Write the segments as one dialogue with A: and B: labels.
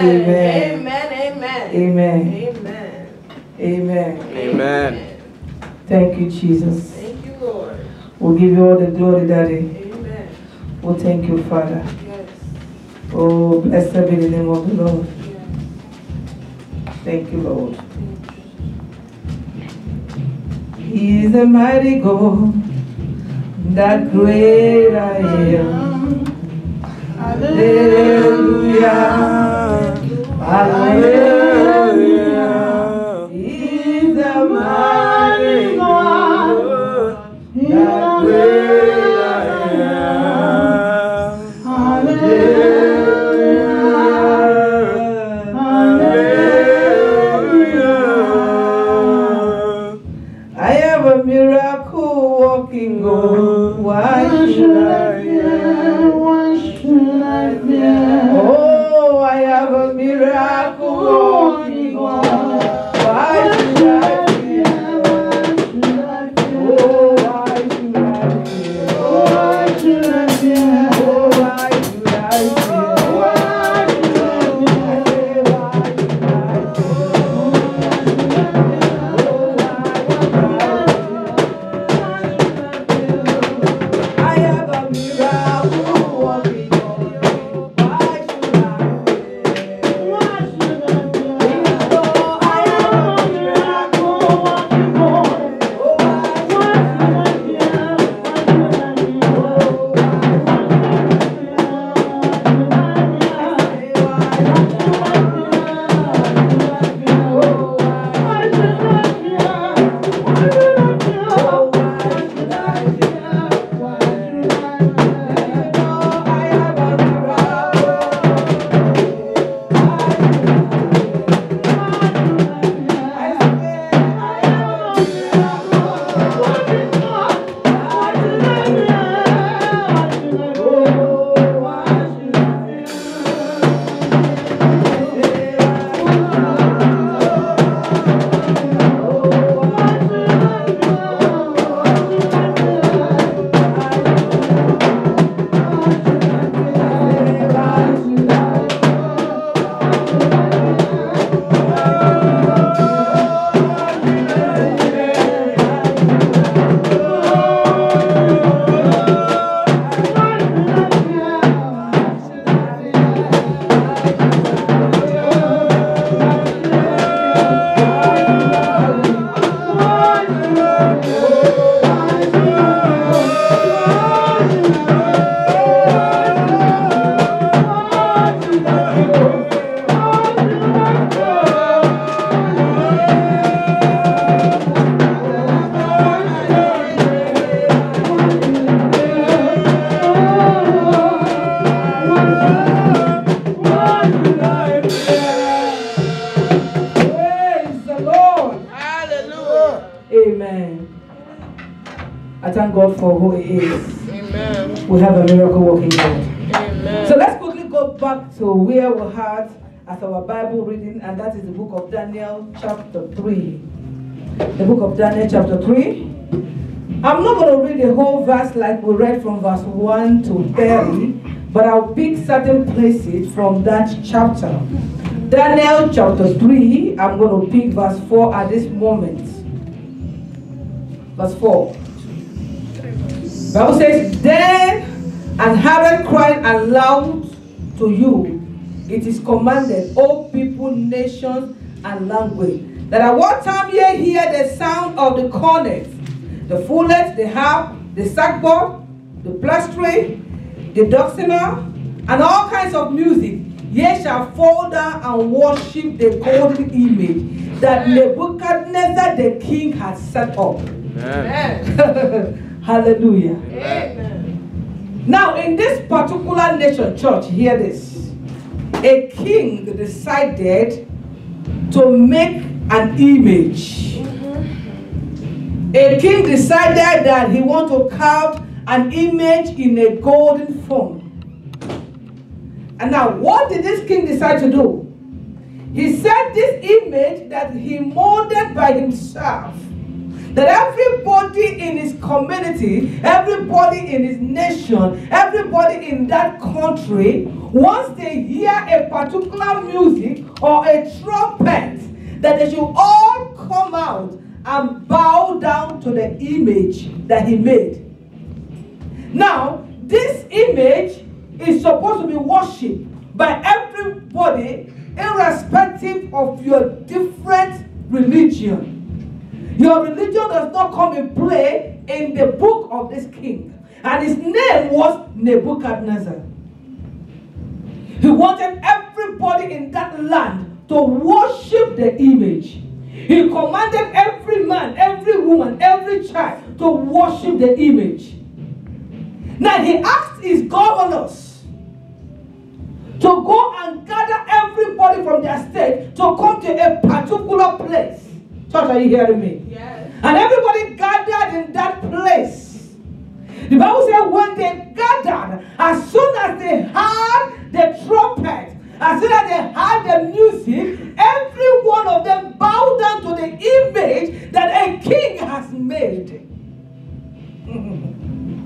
A: Amen.
B: Amen.
A: Amen.
B: Amen.
A: Amen.
C: Amen.
A: Thank you, Jesus.
B: Thank you, Lord.
A: We'll give you all the glory, Daddy.
B: Amen.
A: We'll thank you, Father.
B: Yes.
A: Oh, blessed be the name of the Lord.
B: Yes.
A: Thank you, Lord. He is a mighty God, that great I am. Hallelujah. Hallelujah. He is a mighty God, that great I am. Hallelujah. Hallelujah. I have a miracle walking God. Why should I fear? Why should I fear? Oh, I have a miracle walking God. Why should I fear? Oh, why should I fear? Oh, why should I fear? Oh, why should I fear? Why should I fear? Why should I fear? I have a miracle walking God. Why should I fear? Why should I fear? Oh, I have a miracle walking God. Oh, why should I fear? Why should I fear? Oh, praise the Lord.
B: Hallelujah.
A: Amen. I thank God for who He is.
B: Amen.
A: We have a miracle working God.
B: Amen.
A: So let's quickly go back to where we had as our Bible reading, and that is the book of Daniel, chapter 3. The book of Daniel, chapter 3. I'm not going to read the whole verse like we read from verse 1 to 30, but I'll pick certain places from that chapter. Daniel, chapter 3, I'm going to pick verse 4 at this moment. Verse 4. Bible says, then and Herod cried aloud to you, it is commanded, O people, nations, and language, that at what time ye hear the sound of the cornet, the fullet, the harp, the sackbut, the plastry, the dulcimer, and all kinds of music, ye shall fall down and worship the golden image that Nebuchadnezzar the king had set up.
B: Amen.
A: Hallelujah.
B: Amen.
A: Now, in this particular nation, church, hear this. A king decided to make an image. A king decided that he wanted to carve an image in a golden form. And now, what did this king decide to do? He said this image that he molded by himself, that everybody in his community, everybody in his nation, everybody in that country, once they hear a particular music or a trumpet, that they should all come out and bow down to the image that he made. Now, this image is supposed to be worshipped by everybody, irrespective of your different religion. Your religion does not come in play in the book of this king. And his name was Nebuchadnezzar. He wanted everybody in that land to worship the image. He commanded every man, every woman, every child to worship the image. Now he asked his governors to go and gather everybody from their state to come to a particular place. Church, are you hearing me?
B: Yes.
A: And everybody gathered in that place. The Bible said when they gathered, as soon as they heard the trumpet, as soon as they heard the music, every one of them bowed down to the image that a king has made.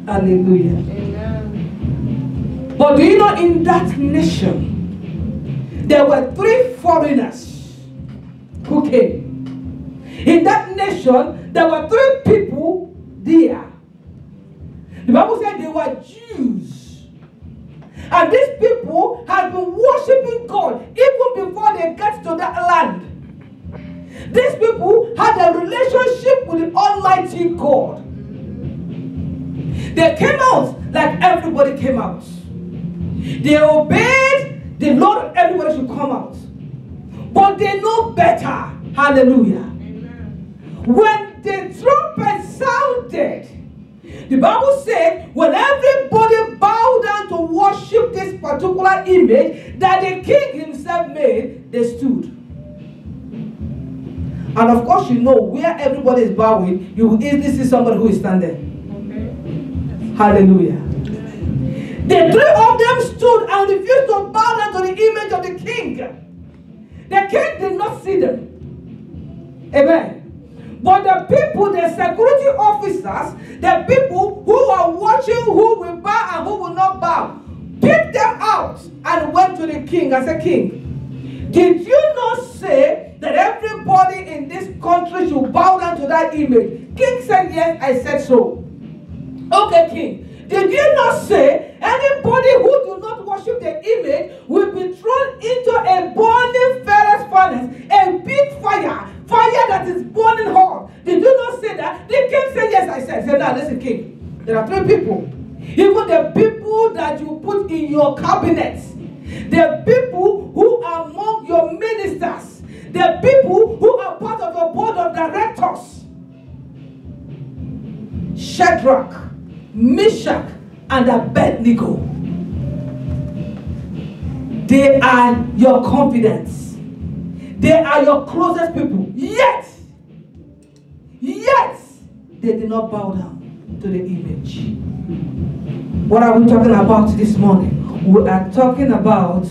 A: Hallelujah.
B: Amen.
A: But do you know, in that nation, there were 3 foreigners who came. In that nation, there were 3 people there. The Bible said they were Jews. And these people had been worshiping God even before they got to that land. These people had a relationship with the Almighty God. They came out like everybody came out. They obeyed the Lord, everybody should come out. But they know better. Hallelujah. When the trumpet sounded, the Bible said when everybody bowed down to worship this particular image that the king himself made, they stood. And of course, you know, where everybody is bowing, you will easily see somebody who is standing. Okay. Hallelujah. The 3 of them stood and refused to bow down to the image of the king. The king did not see them. Amen. But the people, the security officers, the people who are watching who will bow and who will not bow, picked them out and went to the king and said, King, did you not say that everybody in this country should bow down to that image? King said, yes, I said so. Okay, king, did you not say anybody who do not worship the image will be thrown into a burning furnace, a big fire that is burning hot? Did you not say that? The king said, yes, I said. He said, now listen, king, there are 3 people. Even the people that you put in your cabinets, the people who are among your ministers, the people who are part of your board of directors, Shadrach, Meshach, and Abednego, they are your confidence. They are your closest people. Yet, they did not bow down to the image. What are we talking about this morning? We are talking about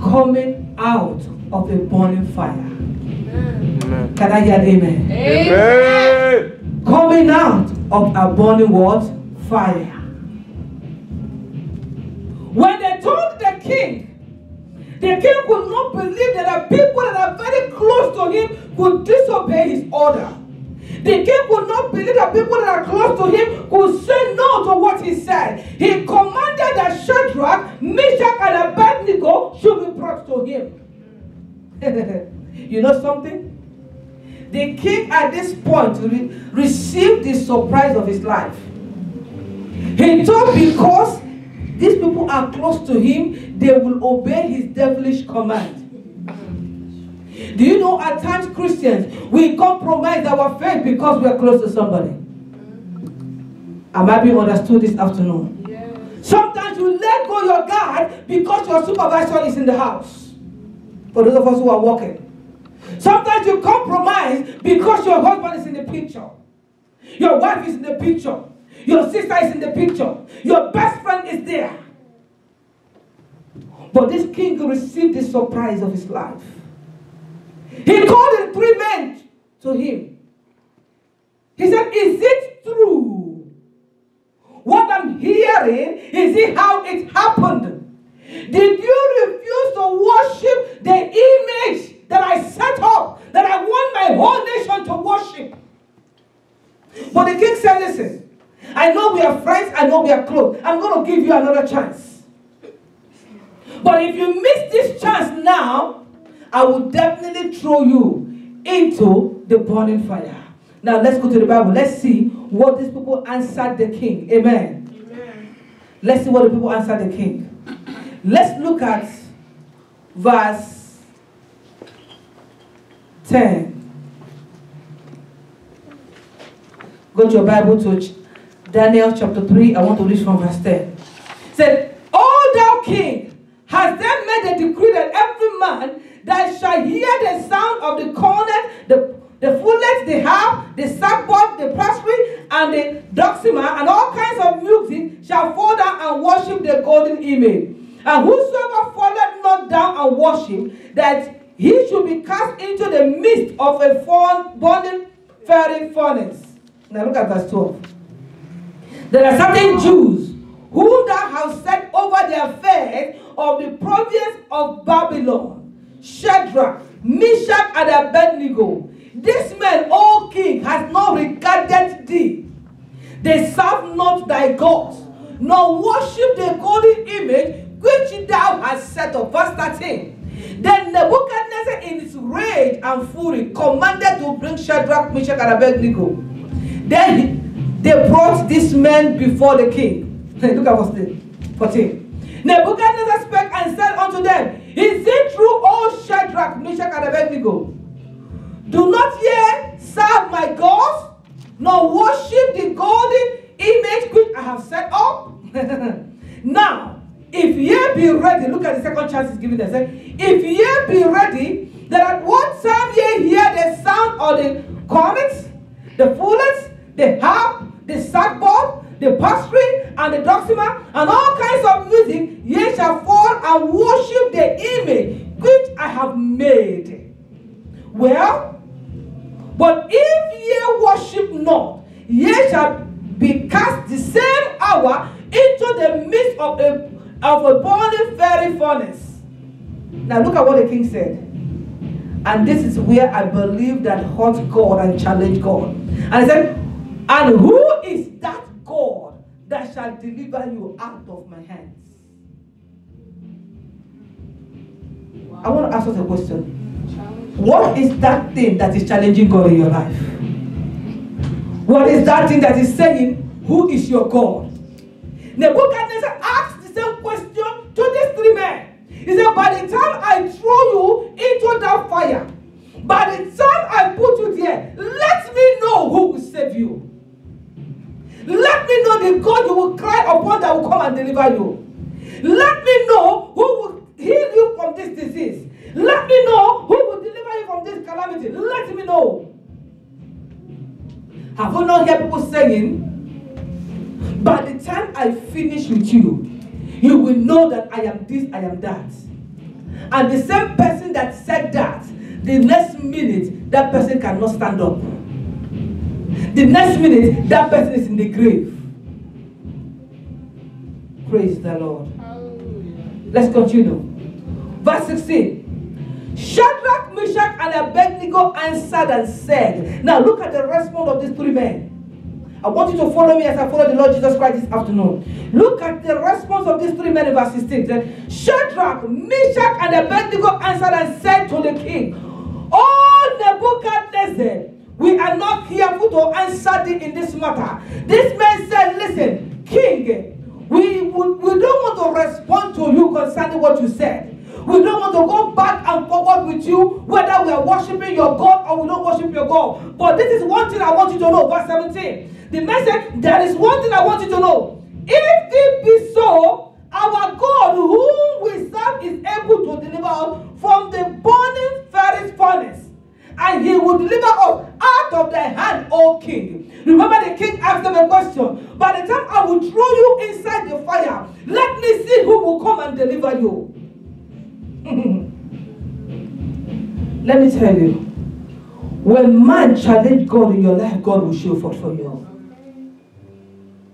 A: coming out of a burning fire. Amen. Can I hear amen?
B: Amen.
A: Coming out of a burning what? Fire. When they told the king could not believe that the people that are very close to him could disobey his order. The king could not believe that people that are close to him could say no to what he said. He commanded that Shadrach, Meshach, and Abednego should be brought to him. You know something? The king at this point received the surprise of his life. He thought because these people are close to him, they will obey his devilish command. Do you know at times Christians, we compromise our faith because we are close to somebody? Am I being understood this afternoon? Yes. Sometimes you let go your guard because your supervisor is in the house. For those of us who are working. Sometimes you compromise because your husband is in the picture. Your wife is in the picture. Your sister is in the picture. Your best friend is there. But this king received the surprise of his life. He called the 3 men to him. He said, is it true? What I'm hearing, is it how it happened? Did you refuse to worship the image that I set up, that I want my whole nation to worship? But the king said, listen, I know we are friends, I know we are close. I'm going to give you another chance. But if you miss this chance now, I will definitely throw you into the burning fire. Now let's go to the Bible. Let's see what these people answered the king. Amen.
B: Amen.
A: Let's see what the people answered the king. Let's look at verse 10. Go to your Bible to Daniel chapter 3. I want to read from verse 10. It said, O thou king, has then made a decree that every man that shall hear the sound of the cornet, the fullet, the harp, the sackbut, the psaltery, and the dulcimer, and all kinds of music, shall fall down and worship the golden image. And whosoever falleth not down and worship, that he should be cast into the midst of a burning fiery furnace. Now look at verse 12. There are certain Jews whom thou hast set over the affairs of the province of Babylon, Shadrach, Meshach, and Abednego. This man, O king, has not regarded thee. They serve not thy gods, nor worship the golden image which thou hast set up. Verse 13. Then Nebuchadnezzar in his rage and fury commanded to bring Shadrach, Meshach, and Abednego. Then they brought this man before the king. Look at verse 14. Nebuchadnezzar spake and said unto them, Is it true, O Shadrach, Meshach, and Abednego? Do not ye serve my gods, nor worship the golden image which I have set up? Now, if ye be ready, look at the second chance he's giving them. If ye be ready, that at what time ye hear the sound of the cornets, the fullets, the harp, the sackbut, the psaltery, and the dulcimer, and all kinds of music, ye shall fall and worship the image which I have made. Well, but if ye worship not, ye shall be cast the same hour into the midst of a burning fiery furnace. Now look at what the king said. And this is where I believe that hurt God and challenged God. And he said, and who is that God that shall deliver you out of my hands? Wow. I want to ask us a question. What is that thing that is challenging God in your life? What is that thing that is saying, who is your God? Nebuchadnezzar asked the same question to these three men. He said, by the time I throw you into that fire, by the time I put you there, let me know who will save you. Let me know the God you will cry upon that will come and deliver you. Let me know who will heal you from this disease. Let me know who will deliver you from this calamity. Let me know. Have you not heard people saying, by the time I finish with you, you will know that I am this, I am that. And the same person that said that, the next minute, that person cannot stand up. The next minute, that person is in the grave. Praise the Lord. Hallelujah. Let's continue. Verse 16. Shadrach, Meshach, and Abednego answered and said. Now look at the response of these three men. I want you to follow me as I follow the Lord Jesus Christ this afternoon. Look at the response of these three men in verse 16. Shadrach, Meshach, and Abednego answered and said to the king, O Nebuchadnezzar, we are not careful to answer thee in this matter. This man said, listen, king, we don't want to respond to you concerning what you said. We don't want to go back and forward with you, whether we are worshiping your God or we don't worship your God. But this is one thing I want you to know, verse 17. The man said, there is one thing I want you to know. If it be so, our God whom we serve is able to deliver us from the burning fiery furnace. And he will deliver us out of thy hand, O king. Remember the king asked them a question. By the time I will throw you inside the fire, let me see who will come and deliver you. Let me tell you. When man challenge God in your life, God will show forth for you.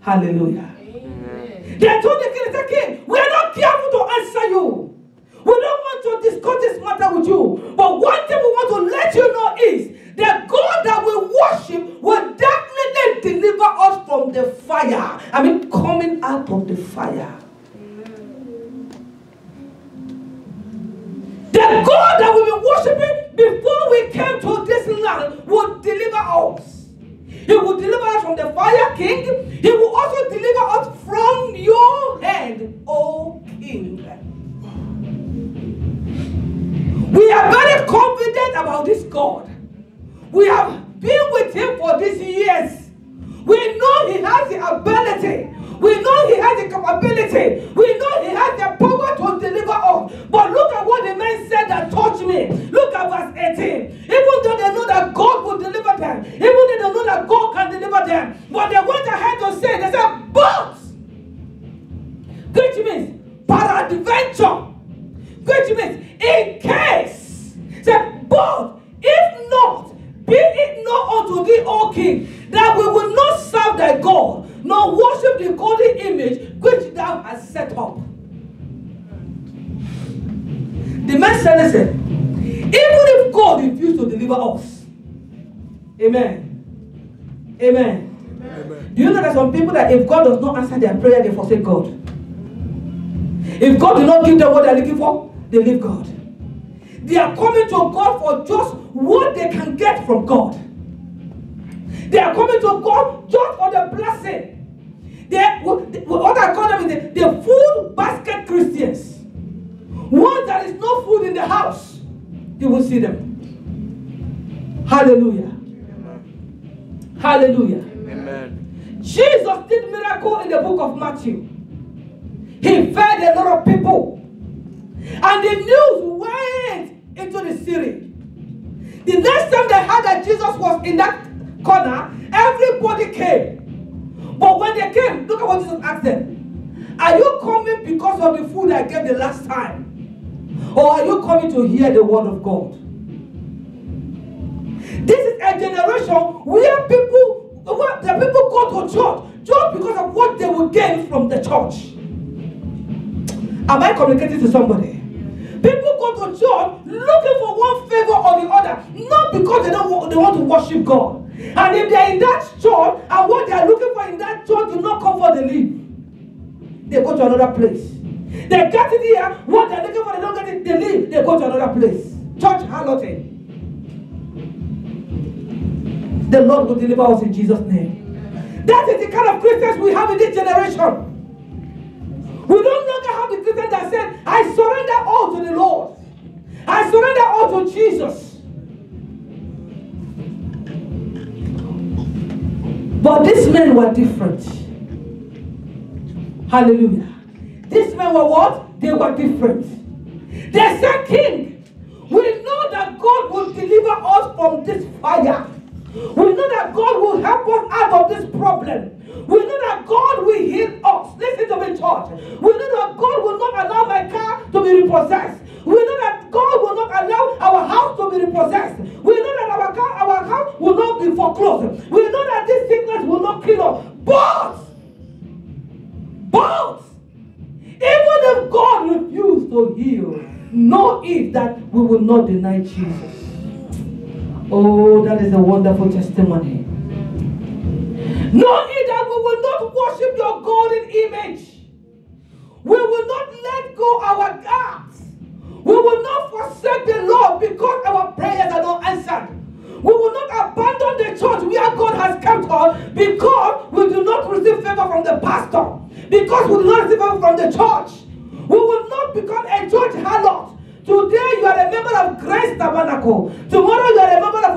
A: Hallelujah. They told the king, they said, king, we are not careful to answer you. We don't want to discuss this matter with you. But one thing we want to let you know is that God that we worship will definitely deliver us from the fire. I mean, coming out of the fire. The God that we've been worshiping before we came to this land will deliver us. He will deliver us from the fire, king. He will also deliver us from your hand, O king. We are very confident about this God. We have been with him for these years. We know he has the ability. We know he has the capability. We know he has the power to deliver us. But look at what the man said that touched me. Look at verse 18. Even though they know that God will deliver them, even though they know that God can deliver them, but they went ahead to say, they said, but, which means peradventure, which means in case, said, but if not, be it not unto thee, O king, that we will not serve thy God, nor worship the golden image which thou hast set up. The man said, listen, even if God refused to deliver us, amen. Amen. Amen. Do you know that some people that if God does not answer their prayer, they forsake God? If God did not give them what they are looking for, they leave God. They are coming to God for just what they can get from God. They are coming to God just for the blessing. What I call them is the food basket Christians. Once there is no food in the house, you will see them. Hallelujah. Amen. Hallelujah. Amen. Jesus did miracle in the book of Matthew. He fed a lot of people. And the news went into the city. The next time they heard that Jesus was in that corner, everybody came. But when they came, look at what Jesus asked them. Are you coming because of the food I gave the last time? Or are you coming to hear the word of God? This is a generation where the people go to church just because of what they will gain from the church. Am I communicating to somebody? People go to church looking for one favor or the other, not because they want to worship God. And if they are in that church and what they are looking for in that church do not come for, they leave. They go to another place. They get it here, what they are looking for, they don't get it, they leave. They go to another place. Church harlotting. The Lord will deliver us in Jesus' name. That is the kind of Christians we have in this generation. We don't longer have the Christian that said, I surrender all to the Lord. I surrender all to Jesus. But these men were different. Hallelujah. These men were what? They were different. They said, King, we know that God will deliver us from this fire. We know that God will help us out of this problem. We know that God will heal us. Listen to me, church. We know that God will not allow my car to be repossessed. We know that God will not allow our house to be repossessed. We know that our house will not be foreclosed. We know that this sickness will not kill us. But, even if God refused to heal, know it that we will not deny Jesus. Oh, that is a wonderful testimony. Know it that we will not worship your golden image. We will not let go our gods. We will not forsake the Lord because our prayers are not answered. We will not abandon the church where God has kept us because we do not receive favor from the pastor. Because we do not receive favor from the church. We will not become a church harlot. Today you are a member of Grace Tabernacle. Tomorrow you are a member of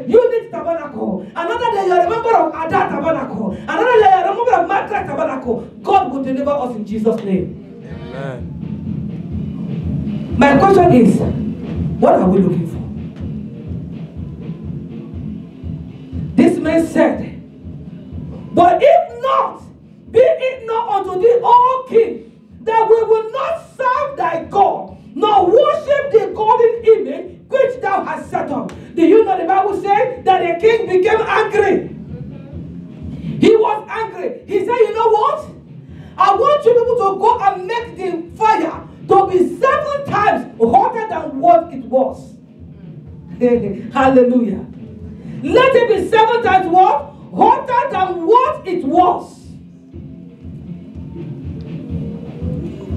A: Unit Tabernacle. Another day you are a member of Ada Tabernacle. Another day you are a member of Margaret Tabernacle. God will deliver us in Jesus' name. Amen. My question is, what are we looking for? This man said, but if not, be it not unto thee, O king, that we will not serve thy God, nor worship the golden image which thou hast set up. Do you know the Bible that the king became angry. He was angry. He said, you know what? I want you people to go and make the fire to be 7 times hotter than what it was. Hallelujah. Let it be 7 times what? Hotter than what it was.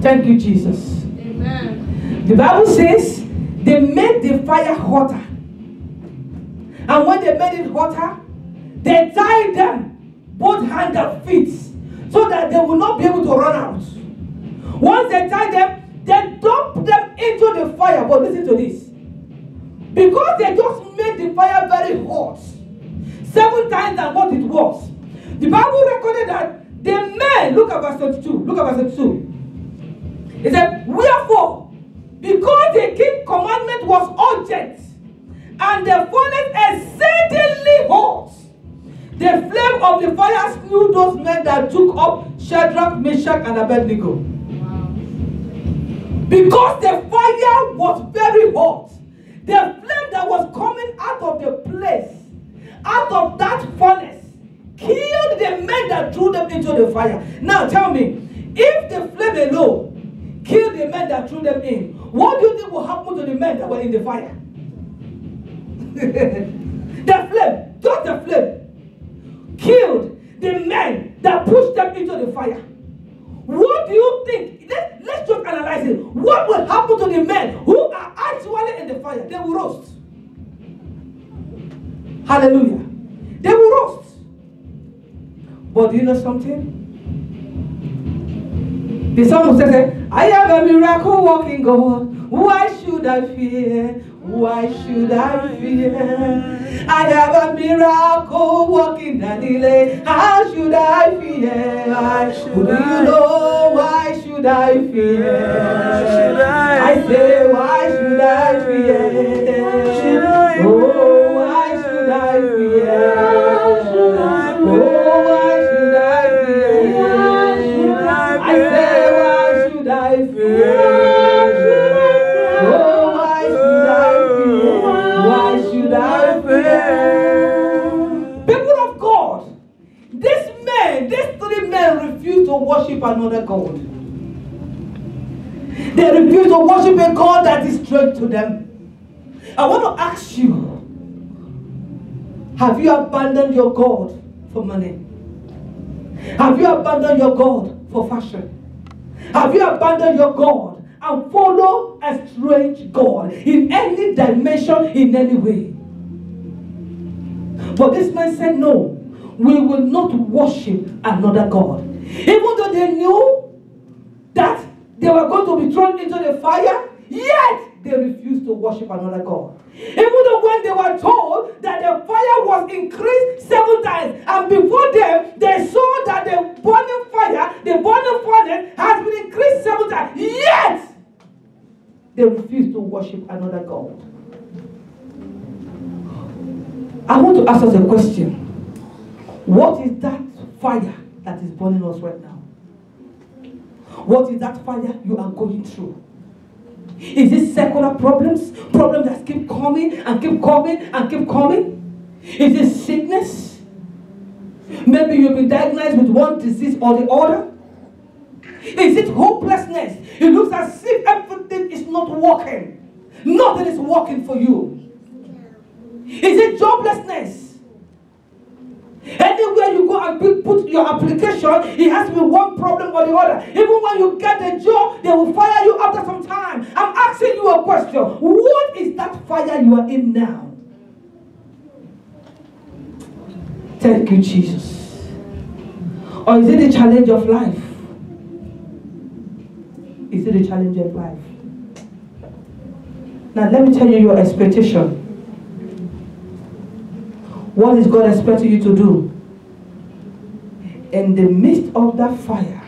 A: Thank you, Jesus.
B: Amen.
A: The Bible says they made the fire hotter. And when they made it hotter, they tied them both hands and feet so that they will not be able to run out. Once they tied them, they dumped them into the fire. But listen to this. Because they just made the fire very hot, 7 times than what it was. The Bible recorded that the men, look at verse 22, look at verse 22. It said, wherefore, because the king's commandment was urgent, and the furnace exceedingly hot, the flame of the fire slew those men that took up Shadrach, Meshach, and Abednego.
B: Wow.
A: Because the fire was very hot, the flame that was coming out of the place, out of that furnace, killed the men that threw them into the fire. Now tell me, if the flame alone killed the men that threw them in, what do you think will happen to the men that were in the fire? The flame, just the flame, killed the men that pushed them into the fire. What do you think? Let's just analyze it. What will happen to the men who are actually in the fire? They will roast. Hallelujah. They will roast. But do you know something? The psalmist says, I have a miracle working God. Why should I fear? Why should I fear? I have a miracle working Daniel. How should I fear? Who do you know? Why should I fear? I say, why should I fear? Oh, why should I fear? Oh, why should I fear? I say, why should I fear? People of God, these 3 men refused to worship another God. They refused to worship a God that is strange to them. I want to ask you, have you abandoned your God for money? Have you abandoned your God for fashion? Have you abandoned your God and follow a strange God in any dimension, in any way? But this man said, no, we will not worship another God. Even though they knew that they were going to be thrown into the fire, yet they refused to worship another God. Even though when they were told that the fire was increased 7 times, and before them, they saw that the burning fire, the burning furnace has been increased 7 times, yet they refused to worship another God. I want to ask us a question. What is that fire that is burning us right now? What is that fire you are going through? Is it secular problems? Problems that keep coming and keep coming and keep coming? Is it sickness? Maybe you've been diagnosed with one disease or the other. Is it hopelessness? It looks as if everything is not working. Nothing is working for you. Is it joblessness? Anywhere you go and put your application, it has to be one problem or the other. Even when you get the job, they will fire you after some time. I'm asking you a question. What is that fire you are in now? Thank you, Jesus. Or is it the challenge of life? Is it the challenge of life? Now let me tell you your expectation. What is God expecting you to do? In the midst of that fire,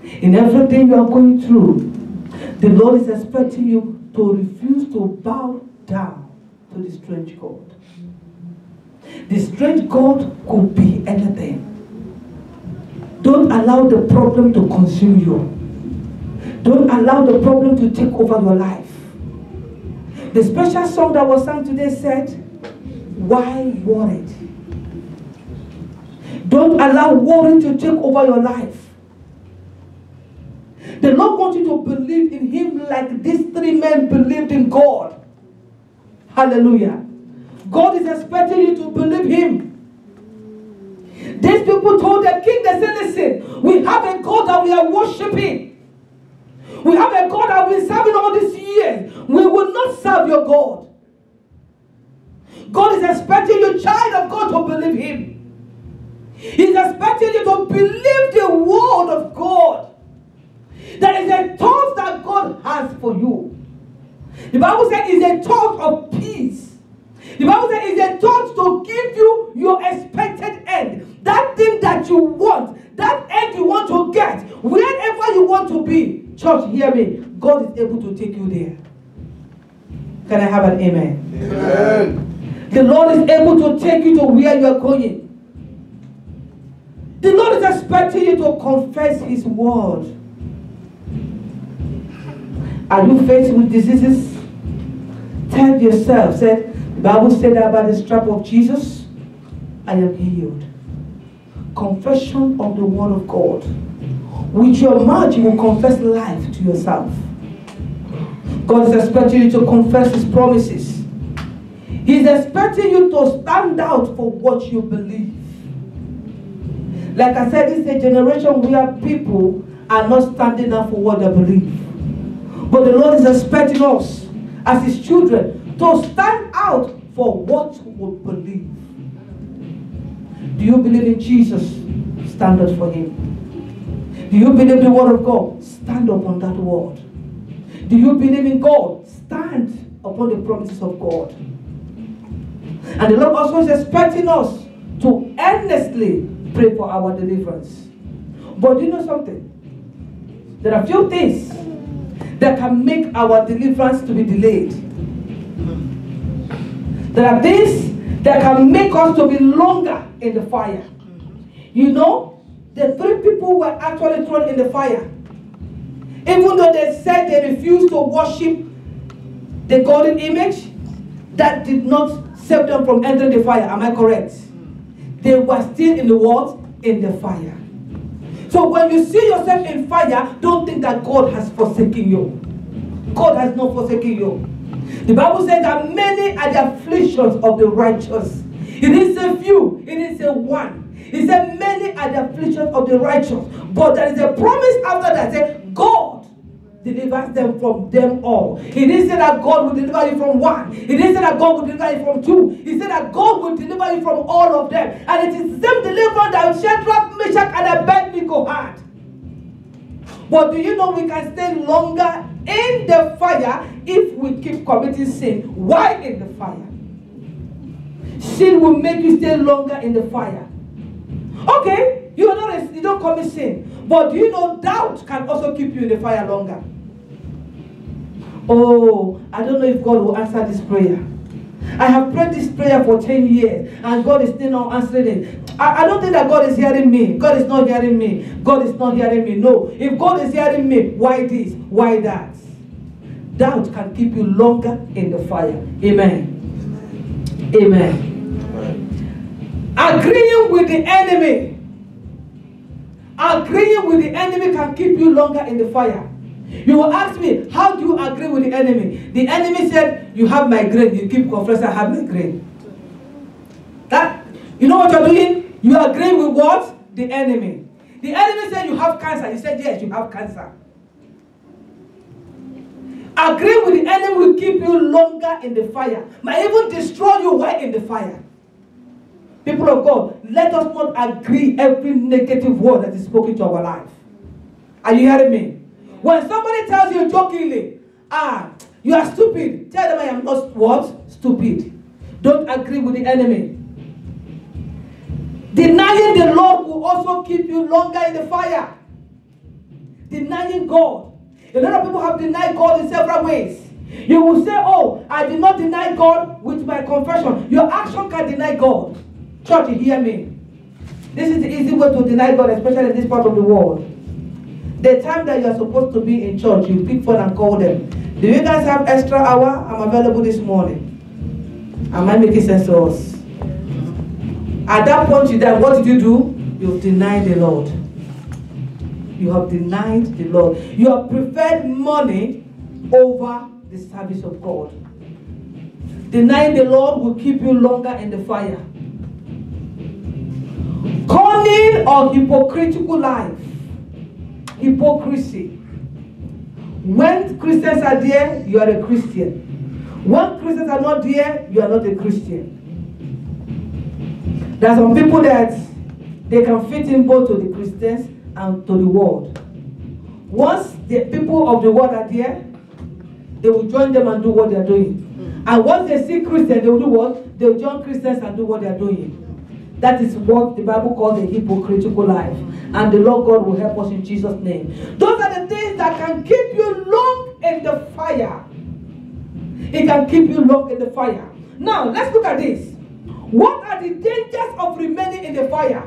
A: in everything you are going through, the Lord is expecting you to refuse to bow down to the strange God. The strange God could be anything. Don't allow the problem to consume you. Don't allow the problem to take over your life. The special song that was sung today said, Why worried? Don't allow worry to take over your life. The Lord wants you to believe in Him like these three men believed in God. Hallelujah. God is expecting you to believe Him. These people told the king, they said, listen, we have a God that we are worshiping. We have a God that we've been serving all these years. We will not serve your God. God is expecting you, child of God, to believe Him. He's expecting you to believe the word of God. There is a thought that God has for you. The Bible says it's a thought of peace. The Bible says it's a thought to give you your expected end. That thing that you want, that end you want to get, wherever you want to be. Church, hear me. God is able to take you there. Can I have an amen?
C: Amen.
A: The Lord is able to take you to where you are going. The Lord is expecting you to confess His word. Are you faced with diseases? Tell yourself, said, the Bible said that by the stripe of Jesus, I am healed. Confession of the word of God. With your mouth, you will confess life to yourself. God is expecting you to confess His promises. He's expecting you to stand out for what you believe. Like I said, this is a generation where people are not standing up for what they believe. But the Lord is expecting us, as His children, to stand out for what we believe. Do you believe in Jesus? Stand out for Him. Do you believe the word of God? Stand upon that word. Do you believe in God? Stand upon the promises of God. And the Lord also is expecting us to earnestly pray for our deliverance. But do you know something? There are few things that can make our deliverance to be delayed. There are things that can make us to be longer in the fire. You know, the three people were actually thrown in the fire. Even though they said they refused to worship the golden image, that did not save them from entering the fire. Am I correct? They were still in the what? In the fire. So when you see yourself in fire, don't think that God has forsaken you. God has not forsaken you. The Bible says that many are the afflictions of the righteous. It is a few, it is a one. He said many are the afflictions of the righteous. But there is a promise after that. Say, God delivers them from them all. He didn't say that God will deliver you from one. He didn't say that God will deliver you from two. He said that God will deliver you from all of them. And it is the same deliverance that Shadrach, Meshach, and Abednego had. But do you know we can stay longer in the fire if we keep committing sin? Why in the fire? Sin will make you stay longer in the fire. Okay, you don't commit sin. But do you know doubt can also keep you in the fire longer? Oh, I don't know if God will answer this prayer. I have prayed this prayer for 10 years and God is still not answering it. I don't think that God is hearing me. God is not hearing me. God is not hearing me. No. If God is hearing me, why this? Why that? Doubt can keep you longer in the fire. Amen. Amen. Agreeing with the enemy. Agreeing with the enemy can keep you longer in the fire. You will ask me, how do you agree with the enemy? The enemy said, you have migraine. You keep confessing, I have migraine. That, you know what you're doing? You agree with what? The enemy. The enemy said you have cancer. You said, yes, you have cancer. Agreeing with the enemy will keep you longer in the fire. Might even destroy you while in the fire. People of God, let us not agree every negative word that is spoken to our life. Are you hearing me? When somebody tells you jokingly, you are stupid, tell them I am not what? Stupid. Don't agree with the enemy. Denying the Lord will also keep you longer in the fire. Denying God. A lot of people have denied God in several ways. You will say, oh, I did not deny God with my confession. Your action can deny God. Church, you hear me? This is the easy way to deny God, especially in this part of the world. The time that you are supposed to be in church, you pick phone and call them. Do you guys have extra hour? I'm available this morning. Am I making sense to us? At that point you die, what did you do? You've denied the Lord. You have denied the Lord. You have preferred money over the service of God. Denying the Lord will keep you longer in the fire. Cunning or hypocritical life. Hypocrisy. When Christians are there, you are a Christian. When Christians are not there, you are not a Christian. There are some people that they can fit in both to the Christians and to the world. Once the people of the world are there, they will join them and do what they are doing. And once they see Christians, they will do what? They will join Christians and do what they are doing. That is what the Bible calls a hypocritical life. And the Lord God will help us in Jesus' name. Those are the things that can keep you long in the fire. It can keep you long in the fire. Now, let's look at this. What are the dangers of remaining in the fire?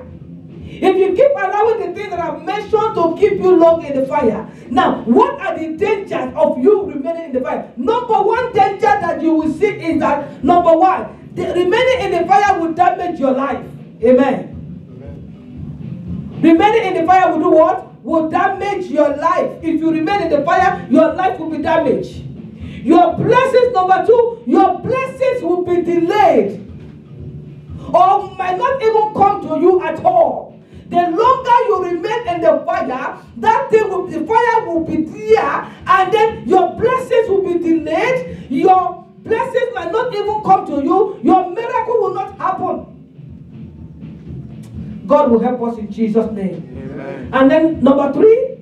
A: If you keep allowing the things that I've mentioned to keep you long in the fire. Now, what are the dangers of you remaining in the fire? Number one danger that you will see is that, number one, remaining in the fire will damage your life. Amen. Remaining in the fire will do what? Will damage your life. If you remain in the fire, your life will be damaged. Your blessings, number two, your blessings will be delayed. Or might not even come to you at all. The longer you remain in the fire, the fire will be there, and then your blessings will be delayed. Your blessings might not even come to you. Your miracle will not happen. God will help us in Jesus' name. Amen. And then number three,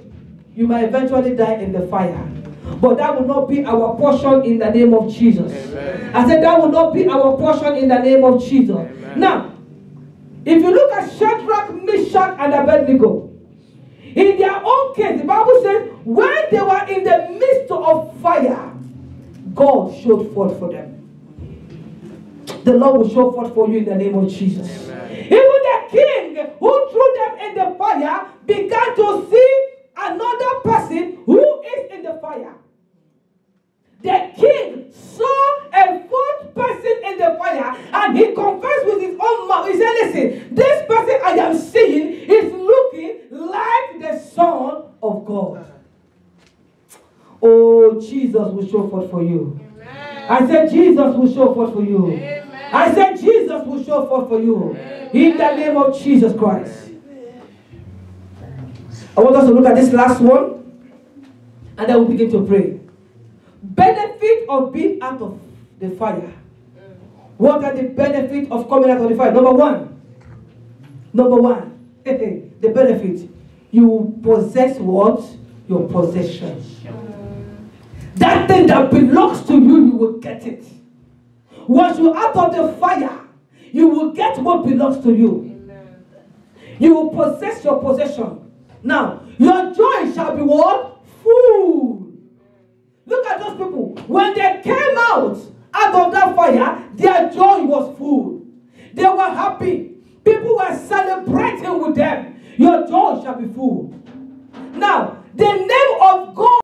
A: you might eventually die in the fire. But that will not be our portion in the name of Jesus. Amen. I said that will not be our portion in the name of Jesus. Amen. Now, if you look at Shadrach, Meshach, and Abednego, in their own case, the Bible says, when they were in the midst of fire, God showed forth for them. The Lord will show forth for you in the name of Jesus. Amen. Even the king who threw them in the fire began to see another person who is in the fire. The king saw a fourth person in the fire, and he confessed with his own mouth. He said, listen, this person I am seeing is looking like the Son of God. Oh, Jesus will show forth for you. Amen. I said, Jesus will show forth for you. Amen. I said, Jesus will show forth for you. Amen. In the name of Jesus Christ. I want us to look at this last one, and then we'll begin to pray. Benefit of being out of the fire. What are the benefits of coming out of the fire? Number one, the benefit. You possess what? Your possession. That thing that belongs to you, you will get it. Once you're out of the fire, you will get what belongs to you. Amen. You will possess your possession. Now, your joy shall be what? Full. Look at those people. When they came out of that fire, their joy was full. They were happy. People were celebrating with them. Your joy shall be full. Now, the name of God